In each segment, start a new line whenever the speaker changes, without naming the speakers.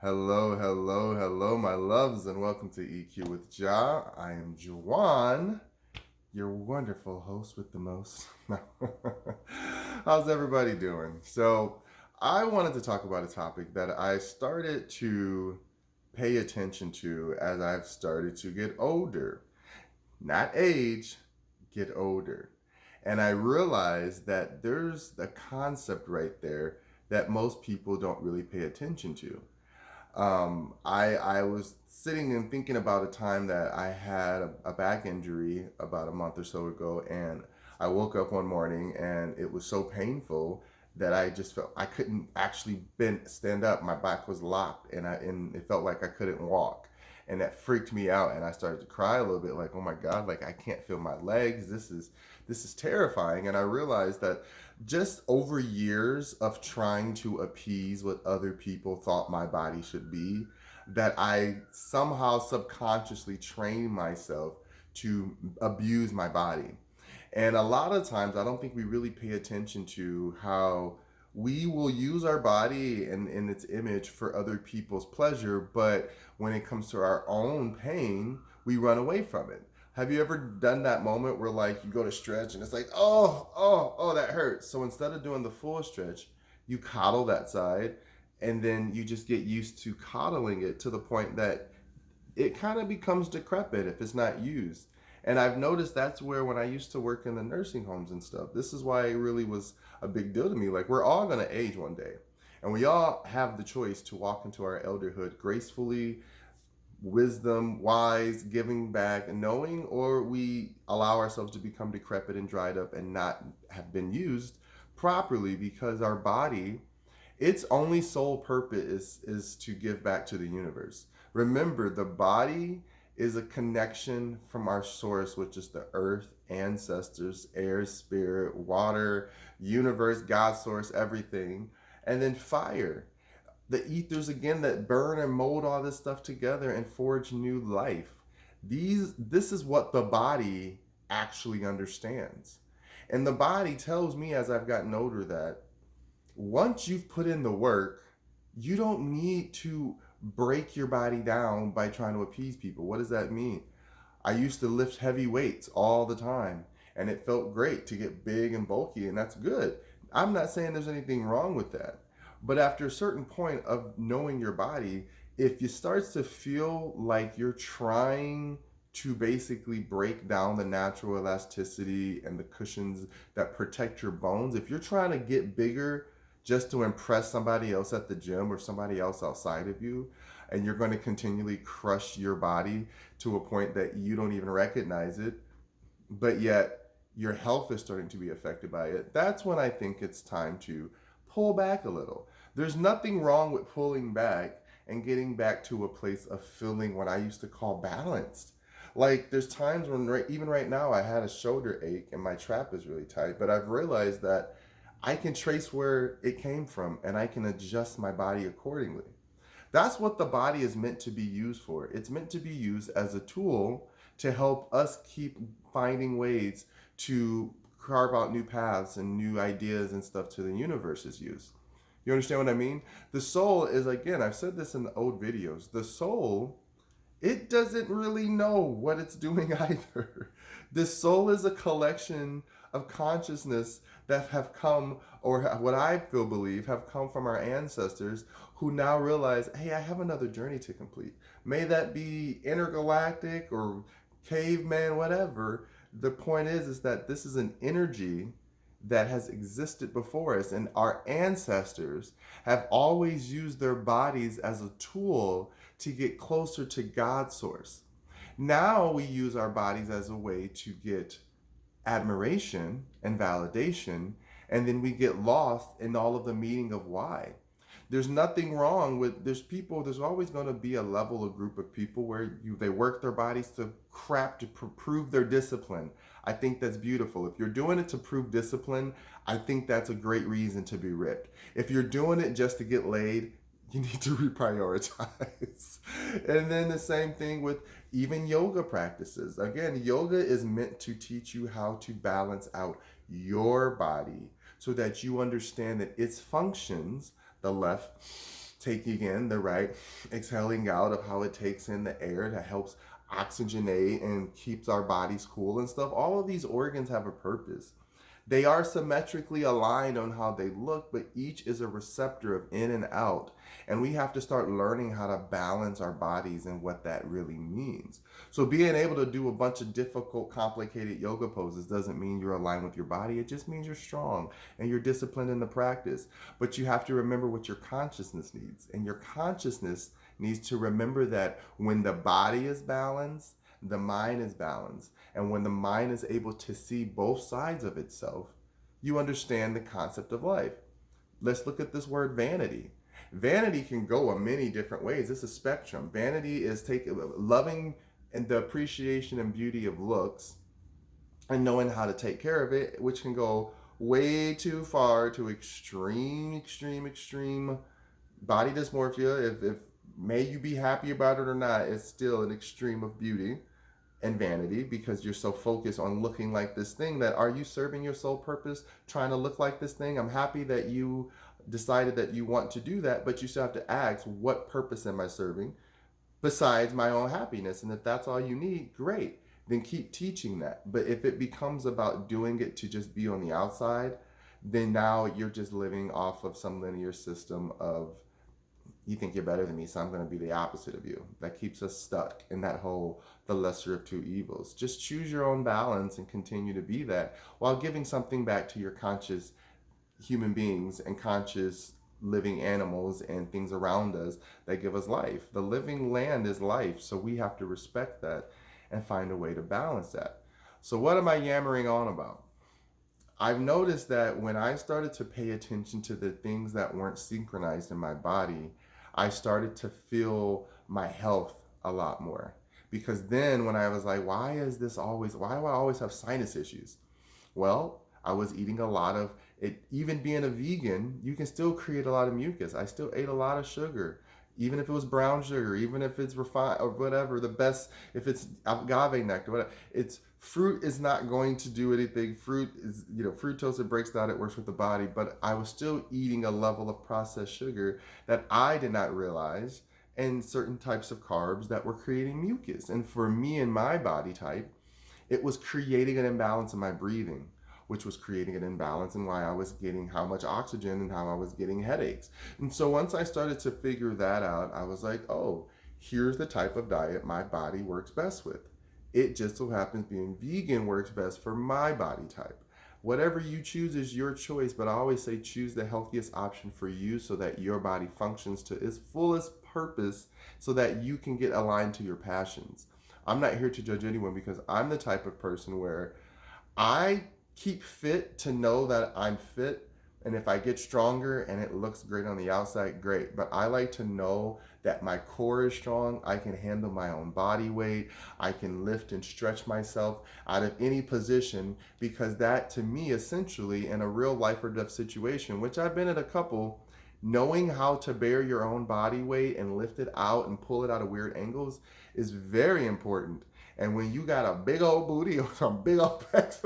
Hello, hello, hello, my loves, and welcome to EQ with Jah. I am Juwan, your wonderful host with the most. How's everybody doing? So, I wanted to talk about a topic that I started to pay attention to as I've started to get older. Not age, get older. And I realized that there's a concept right there that most people don't really pay attention to. I was sitting and thinking about a time that I had a back injury about a month or so ago, and I woke up one morning and it was so painful that I just felt I couldn't actually stand up. My back was locked, and it felt like I couldn't walk, and that freaked me out. And I started to cry a little bit, like, oh my god, like I can't feel my legs. This is terrifying. And I realized that just over years of trying to appease what other people thought my body should be, that I somehow subconsciously trained myself to abuse my body. And a lot of times, I don't think we really pay attention to how we will use our body and its image for other people's pleasure, but when it comes to our own pain, we run away from it. Have you ever done that moment where, like, you go to stretch and it's like, oh, that hurts? So instead of doing the full stretch, you coddle that side, and then you just get used to coddling it to the point that it kind of becomes decrepit if it's not used. And I've noticed that's where, when I used to work in the nursing homes and stuff, this is why it really was a big deal to me. Like, we're all going to age one day, and we all have the choice to walk into our elderhood gracefully, wisdom, wise, giving back, knowing, or we allow ourselves to become decrepit and dried up and not have been used properly, because our body, its only sole purpose is to give back to the universe. Remember, the body is a connection from our source, which is the earth, ancestors, air, spirit, water, universe, God source, everything. And then fire, the ethers again, that burn and mold all this stuff together and forge new life. This is what the body actually understands. And the body tells me, as I've gotten older, that once you've put in the work, you don't need to break your body down by trying to appease people. What does that mean? I used to lift heavy weights all the time, and it felt great to get big and bulky, and that's good. I'm not saying there's anything wrong with that. But after a certain point of knowing your body, if you start to feel like you're trying to basically break down the natural elasticity and the cushions that protect your bones, if you're trying to get bigger just to impress somebody else at the gym or somebody else outside of you, and you're going to continually crush your body to a point that you don't even recognize it, but yet your health is starting to be affected by it, that's when I think it's time to pull back a little. There's nothing wrong with pulling back and getting back to a place of feeling what I used to call balanced. Like, there's times when, even right now, I had a shoulder ache and my trap is really tight, but I've realized that I can trace where it came from and I can adjust my body accordingly. That's what the body is meant to be used for. It's meant to be used as a tool to help us keep finding ways to carve out new paths and new ideas and stuff to the universe's use. You understand what I mean? The soul is, again, I've said this in the old videos, the soul, it doesn't really know what it's doing either. The soul is a collection of consciousness that have come, or what I feel believe have come from our ancestors, who now realize, hey, I have another journey to complete. May that be intergalactic or caveman, whatever. The point is that this is an energy that has existed before us, and our ancestors have always used their bodies as a tool to get closer to God's source. Now we use our bodies as a way to get admiration and validation, and then we get lost in all of the meaning of why. There's nothing wrong with, there's always going to be a level, a group of people where they work their bodies to crap to prove their discipline. I think that's beautiful. If you're doing it to prove discipline, I think that's a great reason to be ripped. If you're doing it just to get laid, you need to reprioritize. And then the same thing with even yoga practices. Again, yoga is meant to teach you how to balance out your body so that you understand that its functions, the left taking in the right exhaling out of how it takes in the air that helps oxygenate and keeps our bodies cool and stuff. All of these organs have a purpose. They are symmetrically aligned on how they look, but each is a receptor of in and out. And we have to start learning how to balance our bodies and what that really means. So being able to do a bunch of difficult, complicated yoga poses doesn't mean you're aligned with your body. It just means you're strong and you're disciplined in the practice. But you have to remember what your consciousness needs. And your consciousness needs to remember that when the body is balanced, the mind is balanced. And when the mind is able to see both sides of itself, you understand the concept of life. Let's look at this word vanity. Vanity can go in many different ways. It's a spectrum. Vanity is loving and the appreciation and beauty of looks and knowing how to take care of it, which can go way too far to extreme body dysmorphia. If may you be happy about it or not, it's still an extreme of beauty and vanity, because you're so focused on looking like this thing. That are you serving your sole purpose trying to look like this thing? I'm happy that you decided that you want to do that, but you still have to ask, what purpose am I serving besides my own happiness? And if that's all you need, great, then keep teaching that. But if it becomes about doing it to just be on the outside, then now you're just living off of some linear system of, you think you're better than me, so I'm going to be the opposite of you. That keeps us stuck in that whole, the lesser of two evils. Just choose your own balance and continue to be that while giving something back to your conscious human beings and conscious living animals and things around us that give us life. The living land is life, so we have to respect that and find a way to balance that. So what am I yammering on about? I've noticed that when I started to pay attention to the things that weren't synchronized in my body, I started to feel my health a lot more. Because then when I was like, why do I always have sinus issues? Well, I was eating a lot of it. Even being a vegan, you can still create a lot of mucus. I still ate a lot of sugar, even if it was brown sugar, even if it's refined or whatever, the best, if it's agave nectar, whatever. It's fruit is not going to do anything. Fruit is, fructose, it breaks down, it works with the body, but I was still eating a level of processed sugar that I did not realize, and certain types of carbs that were creating mucus. And for me and my body type, it was creating an imbalance in my breathing, which was creating an imbalance in why I was getting how much oxygen and how I was getting headaches. And so once I started to figure that out, I was like, oh, here's the type of diet my body works best with. It just so happens being vegan works best for my body type. Whatever you choose is your choice, but I always say choose the healthiest option for you so that your body functions to its fullest purpose so that you can get aligned to your passions. I'm not here to judge anyone, because I'm the type of person where I keep fit to know that I'm fit, and if I get stronger and it looks great on the outside, great. But I like to know that my core is strong. I can handle my own body weight. I can lift and stretch myself out of any position, because that to me, essentially, in a real life or death situation, which I've been at a couple, knowing how to bear your own body weight and lift it out and pull it out of weird angles is very important. And when you got a big old booty or some big old pecs,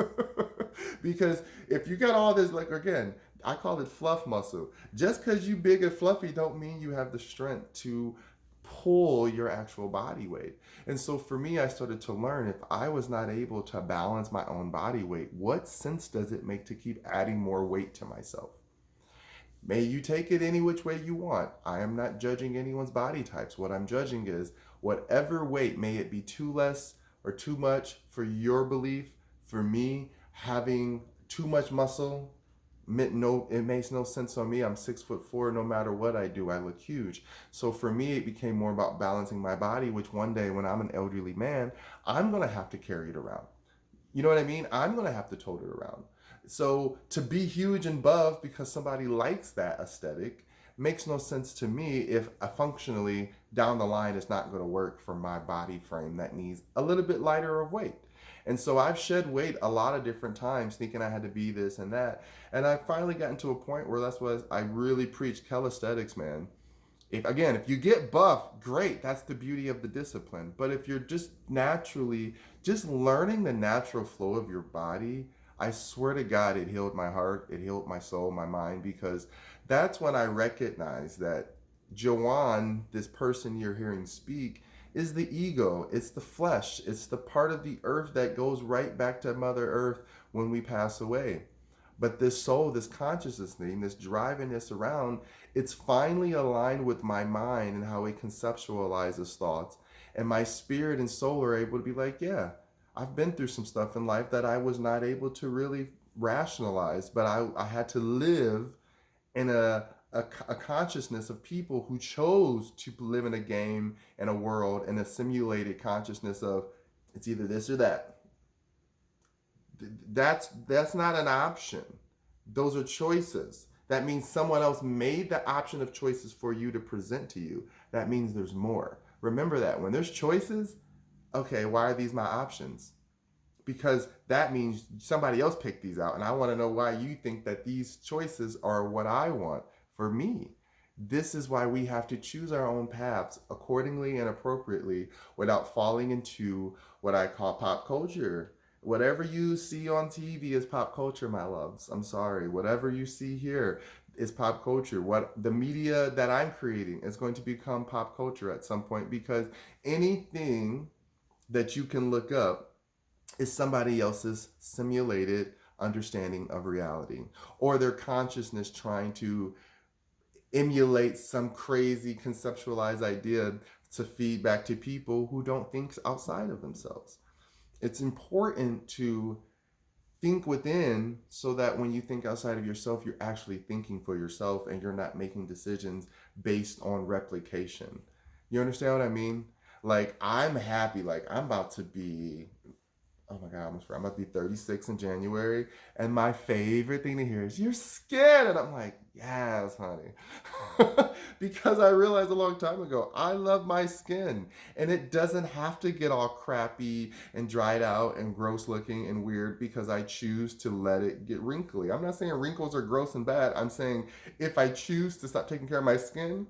because if you got all this, like, again, I call it fluff muscle. Just because you big and fluffy don't mean you have the strength to pull your actual body weight. And so for me, I started to learn, if I was not able to balance my own body weight, what sense does it make to keep adding more weight to myself? May you take it any which way you want. I am not judging anyone's body types. What I'm judging is whatever weight, may it be too less or too much for your belief. For me, having too much muscle, it makes no sense on me. I'm 6'4". No matter what I do, I look huge. So for me, it became more about balancing my body, which one day when I'm an elderly man, I'm going to have to carry it around. You know what I mean? I'm going to have to tote it around. So to be huge and buff because somebody likes that aesthetic makes no sense to me if functionally down the line it's not going to work for my body frame that needs a little bit lighter of weight. And so I've shed weight a lot of different times thinking I had to be this and that. And I finally gotten to a point where that's what I really preach calisthenics, man. If you get buff, great. That's the beauty of the discipline. But if you're just naturally, just learning the natural flow of your body, I swear to God, it healed my heart. It healed my soul, my mind, because that's when I recognized that Jawan, this person you're hearing speak, is the ego. It's the flesh. It's the part of the earth that goes right back to Mother Earth when we pass away. But this soul, this consciousness thing, this driving this around, it's finally aligned with my mind and how it conceptualizes thoughts. And my spirit and soul are able to be like, yeah, I've been through some stuff in life that I was not able to really rationalize, but I had to live in a consciousness of people who chose to live in a game and a world and a simulated consciousness of it's either this or that. That's not an option. Those are choices. That means someone else made the option of choices for you to present to you. That means there's more. Remember that when there's choices, okay, why are these my options? Because that means somebody else picked these out, and I want to know why you think that these choices are what I want for me. This is why we have to choose our own paths accordingly and appropriately without falling into what I call pop culture. Whatever you see on TV is pop culture, my loves. I'm sorry. Whatever you see here is pop culture. What the media that I'm creating is going to become pop culture at some point, because anything that you can look up is somebody else's simulated understanding of reality, or their consciousness trying to emulate some crazy conceptualized idea to feed back to people who don't think outside of themselves. It's important to think within so that when you think outside of yourself, you're actually thinking for yourself and you're not making decisions based on replication. You understand what I mean? Like, I'm happy, like, I'm about to be, oh my God, I'm about to be 36 in January. And my favorite thing to hear is, you're scared. And I'm like, yes, honey. Because I realized a long time ago, I love my skin. And it doesn't have to get all crappy and dried out and gross looking and weird because I choose to let it get wrinkly. I'm not saying wrinkles are gross and bad. I'm saying if I choose to stop taking care of my skin,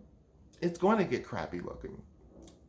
it's going to get crappy looking.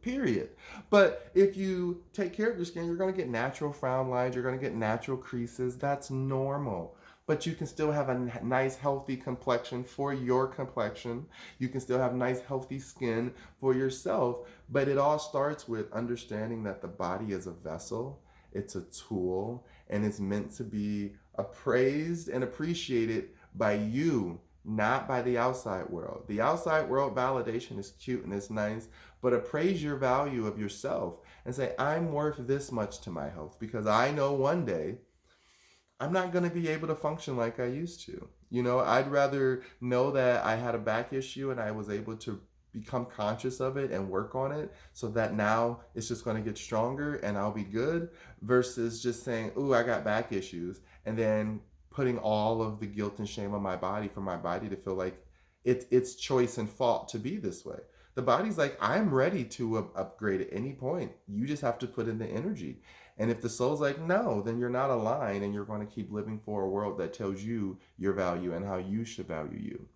Period. But if you take care of your skin, you're going to get natural frown lines, you're going to get natural creases. That's normal. But you can still have a nice, healthy complexion for your complexion. You can still have nice, healthy skin for yourself. But it all starts with understanding that the body is a vessel, it's a tool, and it's meant to be appraised and appreciated by you, not by the outside world. The outside world validation is cute and it's nice, but appraise your value of yourself and say, I'm worth this much to my health, because I know one day I'm not going to be able to function like I used to. You know, I'd rather know that I had a back issue and I was able to become conscious of it and work on it so that now it's just going to get stronger and I'll be good, versus just saying, ooh, I got back issues, and then putting all of the guilt and shame on my body for my body to feel like it's choice and fault to be this way. The body's like, I'm ready to upgrade at any point. You just have to put in the energy. And if the soul's like, no, then you're not aligned and you're going to keep living for a world that tells you your value and how you should value you.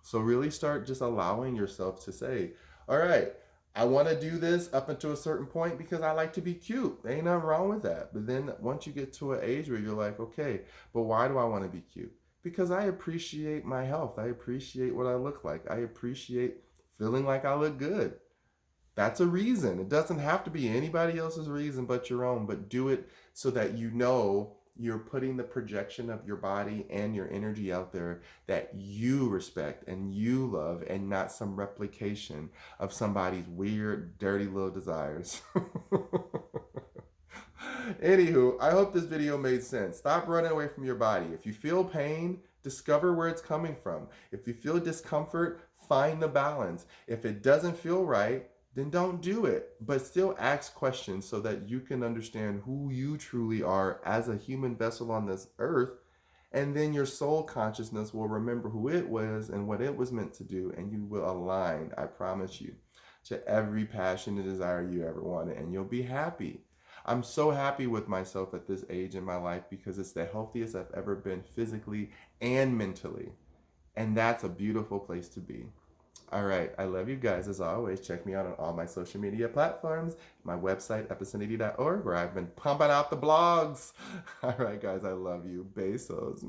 So really start just allowing yourself to say, all right, I want to do this up until a certain point because I like to be cute. There ain't nothing wrong with that. But then once you get to an age where you're like, okay, but why do I want to be cute? Because I appreciate my health. I appreciate what I look like. I appreciate feeling like I look good. That's a reason. It doesn't have to be anybody else's reason but your own, but do it so that you know you're putting the projection of your body and your energy out there that you respect and you love, and not some replication of somebody's weird, dirty little desires. Anywho, I hope this video made sense. Stop running away from your body. If you feel pain, discover where it's coming from. If you feel discomfort, find the balance. If it doesn't feel right, then don't do it. But still ask questions so that you can understand who you truly are as a human vessel on this earth. And then your soul consciousness will remember who it was and what it was meant to do. And you will align, I promise you, to every passion and desire you ever wanted. And you'll be happy. I'm so happy with myself at this age in my life because it's the healthiest I've ever been physically and mentally. And that's a beautiful place to be. All right, I love you guys as always. Check me out on all my social media platforms, my website, epicinity.org, where I've been pumping out the blogs. All right, guys, I love you. Besos.